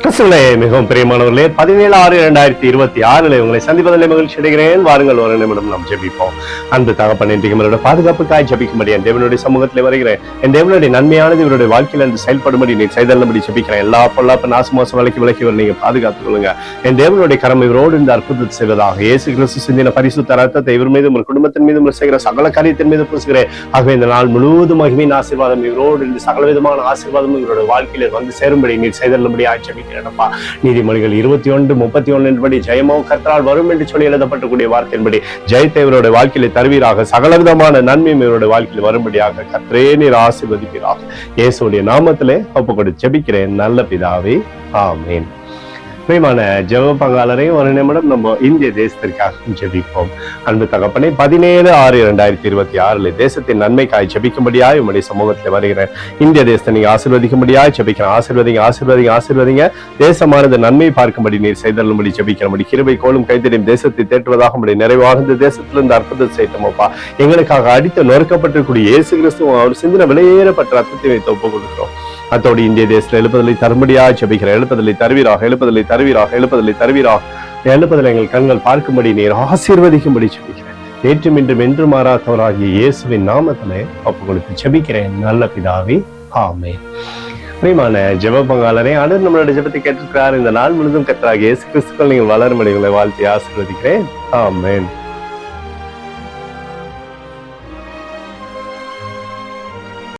கிறிஸ்துவிலே மிகவும் பிரியமானவர்களே, 17/6/2026 உங்களை சந்திப்பதில் மகிழ்ச்சி அடைகிறேன். வாருங்கள், ஒரு நிமிடம் நாம் ஜெபிப்போம். அன்பு தகப்பன், இன்றைக்கு என்னோட பாதுகாப்புக்காய் ஜெபிக்கும்படி என் தேவனுடைய சமூகத்தில் வருகிறேன். என் தேவனுடைய நன்மையானது இவருடைய வாழ்க்கையில் இருந்து செயல்படும்படி நீ செய்தல்லபடி ஜெபிக்கிறேன். எல்லா பொல்லாப்பு நாசமோசம் விலக்கி நீங்க பாதுகாத்துக் கொள்ளுங்க. என் தேவனுடைய கரம் இவரோடு இந்த அற்புதத்தை செய்வதாக. இயேசு கிறிஸ்து சிந்தின பரிசுத்த ரத்தத்தை இவர் மீதும் ஒரு குடும்பத்தின் மீதும் செய்கிற சகல காரியத்தின் மீது பூசுகிறேன். ஆகவே இந்த நாள் முழுவதும் மகிமையின் ஆசீர்வாதம் இவரோடு இருந்து சகல விதமான ஆசீர்வாதம் இவருடைய வாழ்க்கையில் வந்து சேரும்படி நீர் செய்தல்லபடி ஆட்சி. நீதிமொழிகள் 21:31 படி ஜெயமோ கர்த்தரால் வரும் என்று சொல்லி எழுதப்பட்டக்கூடிய வார்த்தையின்படி ஜெயத்தை இவருடைய வாழ்க்கையில தருவீராக. சகலவிதமான நன்மையும் இவருடைய வாழ்க்கையில் வரும்படியாக கர்த்தரே நீர் ஆசீர்வதிப்பீராக. இயேசுடைய நாமத்திலே ஒப்புக்கொடு ஜெபிக்கிறேன் நல்ல பிதாவே, ஆமென். பிரியமான ஜெப பங்காளரையும் ஒரு நிமிடம் நம்ம இந்திய தேசத்திற்காக ஜெபிப்போம். அன்பு தகப்பனே, 17/6/2026 தேசத்தின் நன்மைக்காய் ஜெபிக்கும்படியாய் உங்களுடைய சமூகத்தில் வருகிறேன். இந்திய தேசத்தை நீங்க ஆசீர்வதிக்கும்படியாய் ஜெபிக்கிறேன். ஆசீர்வதிங்க. தேசமானது நன்மை பார்க்கும்படி நீர் செய்தல்லும்படி ஜெபிக்கிறபடி கிருபை கோலும் கைத்தறியும் தேசத்தை தேற்றுவதாக உடைய நிறைவாக தேசத்திலிருந்து அற்புதத்தை செய்தோமப்பா. எங்களுக்காக அடித்து நொறுக்கப்பட்டிருக்கூடிய இயேசு கிறிஸ்துவும் அவர் சிந்தின விலையேறப்பட்ட ரத்தத்தை வைத்து ஒப்புக் கொடுக்கிறோம். அத்தோடு இந்திய தேசத்தில் எழுப்புதலை தரும்படியாக ஜெபிக்கிறேன். எழுப்புதலை தருவீராக. எழுப்புதலை எங்கள் கண்கள் பார்க்கும்படி நீர் ஆசீர்வதிக்கும்படி ஜெபிக்கிறேன். நேற்றும் இன்றும் என்று மாறாதவராகிய இயேசுவின் நாமத்திலே ஒப்புக் கொடுத்து ஜெபிக்கிறேன் நல்ல பிதாவே, ஆமென். பிரியமான ஜெப பங்காளரே, ஆண்டவர் நம்மளுடைய ஜெபத்தை கேட்டிருக்கிறார். இந்த நாள் முழுதும் கர்த்தராகிய இயேசு கிறிஸ்துவுக்குள் நீங்கள் வளரும்படி உங்களை வாழ்த்தி ஆசீர்வதிக்கிறேன். ஆமென்.